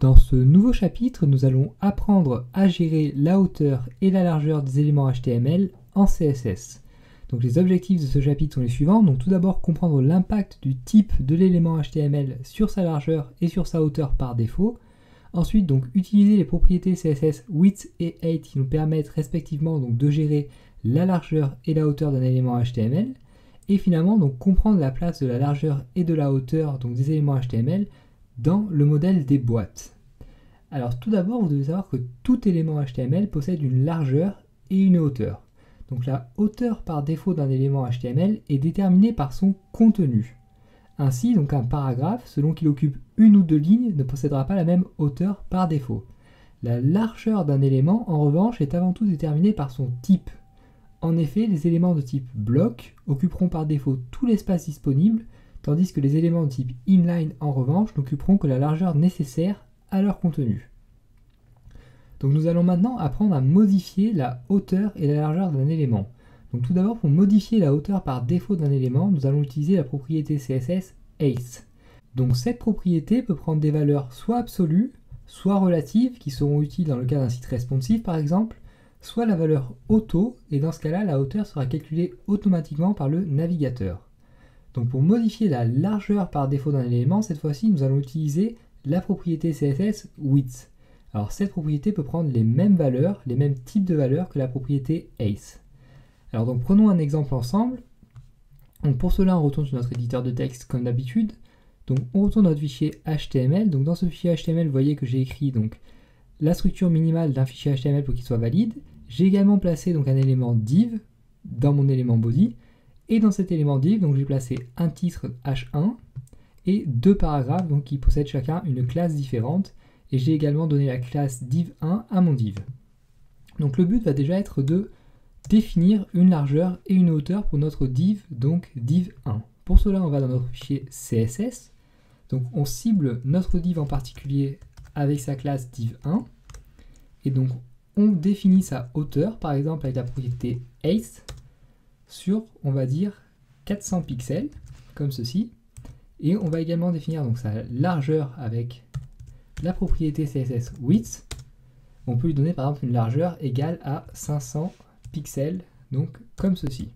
Dans ce nouveau chapitre, nous allons apprendre à gérer la hauteur et la largeur des éléments HTML en CSS. Donc les objectifs de ce chapitre sont les suivants. Donc tout d'abord comprendre l'impact du type de l'élément HTML sur sa largeur et sur sa hauteur par défaut. Ensuite, donc utiliser les propriétés CSS width et height qui nous permettent respectivement donc de gérer la largeur et la hauteur d'un élément HTML. Et finalement, donc comprendre la place de la largeur et de la hauteur donc des éléments HTML dans le modèle des boîtes. Alors tout d'abord, vous devez savoir que tout élément HTML possède une largeur et une hauteur. Donc la hauteur par défaut d'un élément HTML est déterminée par son contenu. Ainsi, donc un paragraphe, selon qu'il occupe une ou deux lignes, ne possédera pas la même hauteur par défaut. La largeur d'un élément, en revanche, est avant tout déterminée par son type. En effet, les éléments de type bloc occuperont par défaut tout l'espace disponible, tandis que les éléments de type inline, en revanche, n'occuperont que la largeur nécessaire à leur contenu. Donc nous allons maintenant apprendre à modifier la hauteur et la largeur d'un élément. Donc tout d'abord, pour modifier la hauteur par défaut d'un élément, nous allons utiliser la propriété CSS height. Donc cette propriété peut prendre des valeurs soit absolues, soit relatives, qui seront utiles dans le cas d'un site responsive par exemple, soit la valeur auto, et dans ce cas-là, la hauteur sera calculée automatiquement par le navigateur. Donc pour modifier la largeur par défaut d'un élément, cette fois-ci, nous allons utiliser la propriété CSS width. Alors cette propriété peut prendre les mêmes valeurs, les mêmes types de valeurs que la propriété height. Alors donc prenons un exemple ensemble. Donc pour cela, on retourne sur notre éditeur de texte comme d'habitude. Donc on retourne notre fichier HTML. Donc dans ce fichier HTML, vous voyez que j'ai écrit donc la structure minimale d'un fichier HTML pour qu'il soit valide. J'ai également placé donc un élément div dans mon élément body. Et dans cet élément div, donc j'ai placé un titre h1 et deux paragraphes donc, qui possèdent chacun une classe différente. Et j'ai également donné la classe div1 à mon div. Donc le but va déjà être de définir une largeur et une hauteur pour notre div, donc div1. Pour cela, on va dans notre fichier CSS. Donc on cible notre div en particulier avec sa classe div1. Et donc on définit sa hauteur, par exemple avec la propriété height, sur, on va dire, 400 pixels, comme ceci. Et on va également définir donc sa largeur avec la propriété CSS width. On peut lui donner par exemple une largeur égale à 500 pixels, donc comme ceci.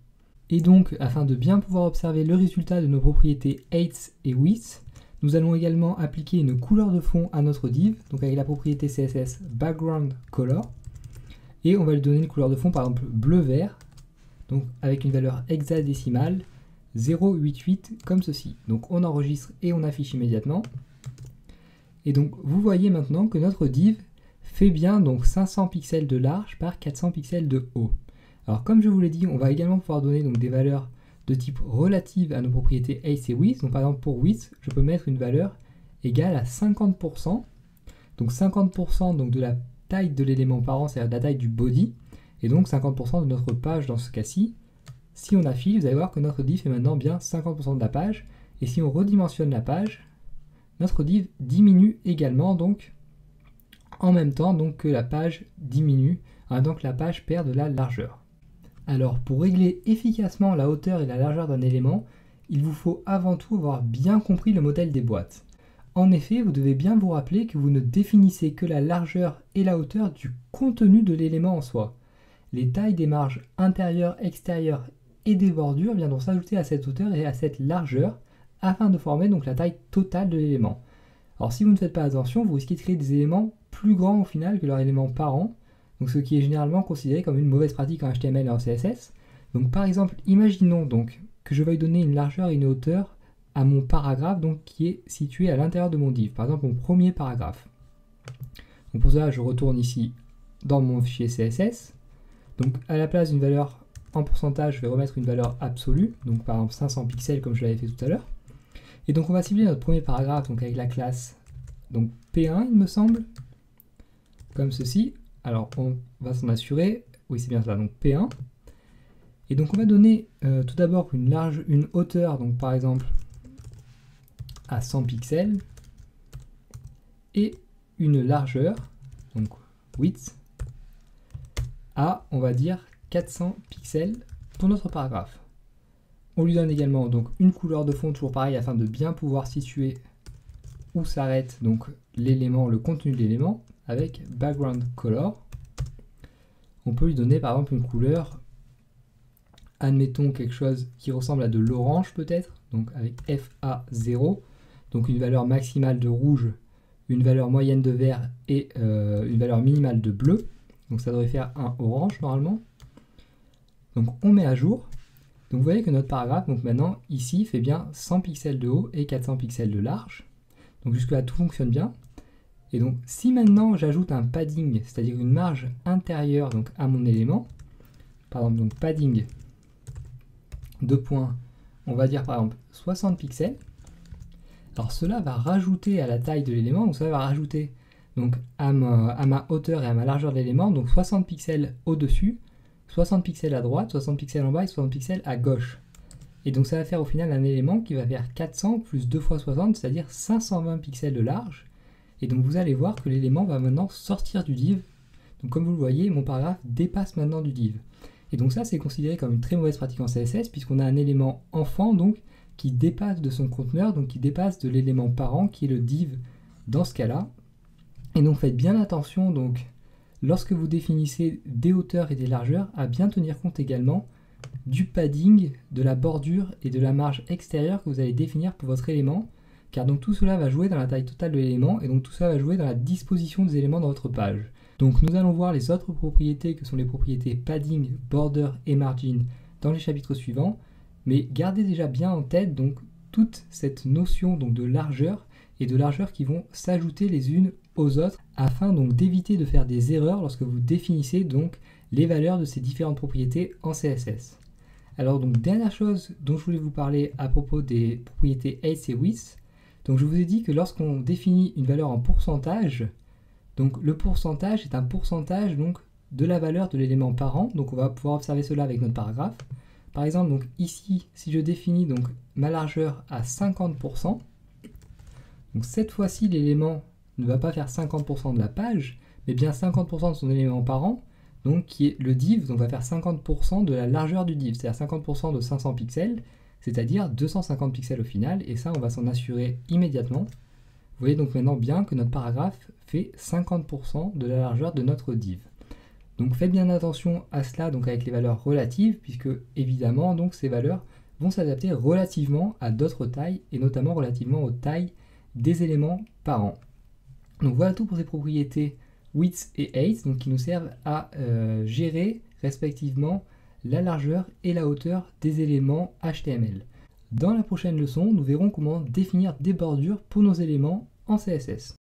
Et donc, afin de bien pouvoir observer le résultat de nos propriétés height et width, nous allons également appliquer une couleur de fond à notre div, donc avec la propriété CSS background color. Et on va lui donner une couleur de fond par exemple bleu-vert, donc avec une valeur hexadécimale 0,88 comme ceci. Donc on enregistre et on affiche immédiatement. Et donc vous voyez maintenant que notre div fait bien donc 500 pixels de large par 400 pixels de haut. Alors comme je vous l'ai dit, on va également pouvoir donner donc des valeurs de type relative à nos propriétés height et width. Donc par exemple pour width, je peux mettre une valeur égale à 50%. Donc 50% donc de la taille de l'élément parent, c'est-à-dire de la taille du body. Et donc 50% de notre page dans ce cas-ci. Si on affiche, vous allez voir que notre div fait maintenant bien 50% de la page. Et si on redimensionne la page, notre div diminue également donc en même temps donc, que la page diminue, donc la page perd de la largeur. Alors pour régler efficacement la hauteur et la largeur d'un élément, il vous faut avant tout avoir bien compris le modèle des boîtes. En effet, vous devez bien vous rappeler que vous ne définissez que la largeur et la hauteur du contenu de l'élément en soi. Les tailles des marges intérieures, extérieures et des bordures viendront s'ajouter à cette hauteur et à cette largeur afin de former donc la taille totale de l'élément. Alors si vous ne faites pas attention, vous risquez de créer des éléments plus grands au final que leur élément parent, donc ce qui est généralement considéré comme une mauvaise pratique en HTML et en CSS. Donc par exemple, imaginons donc que je veuille donner une largeur et une hauteur à mon paragraphe donc, qui est situé à l'intérieur de mon div, par exemple mon premier paragraphe. Donc pour cela, je retourne ici dans mon fichier CSS. Donc à la place d'une valeur en pourcentage, je vais remettre une valeur absolue, donc par exemple 500 pixels comme je l'avais fait tout à l'heure. Et donc on va cibler notre premier paragraphe donc avec la classe donc P1 il me semble, comme ceci. Alors on va s'en assurer, oui c'est bien ça, donc P1. Et donc on va donner tout d'abord une hauteur, donc par exemple à 100 pixels, et une largeur, donc width, à on va dire 400 pixels pour notre paragraphe. On lui donne également donc une couleur de fond toujours pareil afin de bien pouvoir situer où s'arrête donc l'élément, le contenu de l'élément avec background color. On peut lui donner par exemple une couleur, admettons quelque chose qui ressemble à de l'orange peut-être, donc avec FA0, donc une valeur maximale de rouge, une valeur moyenne de vert et une valeur minimale de bleu. Donc ça devrait faire un orange normalement. Donc on met à jour. Donc vous voyez que notre paragraphe, donc maintenant ici, fait bien 100 pixels de haut et 400 pixels de large. Donc jusque là tout fonctionne bien. Et donc si maintenant j'ajoute un padding, c'est-à-dire une marge intérieure donc, à mon élément, par exemple donc padding, deux points, on va dire par exemple 60 pixels, alors cela va rajouter à la taille de l'élément, donc ça va rajouter donc, à ma hauteur et à ma largeur de l'élément, donc 60 pixels au-dessus, 60 pixels à droite, 60 pixels en bas et 60 pixels à gauche. Et donc ça va faire au final un élément qui va faire 400 plus 2 fois 60, c'est-à-dire 520 pixels de large. Et donc vous allez voir que l'élément va maintenant sortir du div. Donc comme vous le voyez, mon paragraphe dépasse maintenant du div. Et donc ça, c'est considéré comme une très mauvaise pratique en CSS, puisqu'on a un élément enfant donc qui dépasse de son conteneur, donc qui dépasse de l'élément parent, qui est le div dans ce cas-là. Et donc faites bien attention, donc, lorsque vous définissez des hauteurs et des largeurs, à bien tenir compte également du padding, de la bordure et de la marge extérieure que vous allez définir pour votre élément, car donc tout cela va jouer dans la taille totale de l'élément, et donc tout cela va jouer dans la disposition des éléments dans votre page. Donc nous allons voir les autres propriétés que sont les propriétés padding, border et margin dans les chapitres suivants, mais gardez déjà bien en tête donc toute cette notion donc de largeur et de largeur qui vont s'ajouter les unes aux autres afin donc d'éviter de faire des erreurs lorsque vous définissez donc les valeurs de ces différentes propriétés en CSS. Alors donc dernière chose dont je voulais vous parler à propos des propriétés height et width, donc je vous ai dit que lorsqu'on définit une valeur en pourcentage, donc le pourcentage est un pourcentage donc de la valeur de l'élément parent, donc on va pouvoir observer cela avec notre paragraphe. Par exemple donc ici si je définis donc ma largeur à 50%, donc cette fois-ci l'élément ne va pas faire 50% de la page, mais bien 50% de son élément parent, donc qui est le div, donc va faire 50% de la largeur du div, c'est-à-dire 50% de 500 pixels, c'est-à-dire 250 pixels au final, et ça on va s'en assurer immédiatement. Vous voyez donc maintenant bien que notre paragraphe fait 50% de la largeur de notre div. Donc faites bien attention à cela donc avec les valeurs relatives, puisque évidemment donc ces valeurs vont s'adapter relativement à d'autres tailles, et notamment relativement aux tailles des éléments parents. Donc voilà tout pour ces propriétés width et height, donc qui nous servent à gérer respectivement la largeur et la hauteur des éléments HTML. Dans la prochaine leçon, nous verrons comment définir des bordures pour nos éléments en CSS.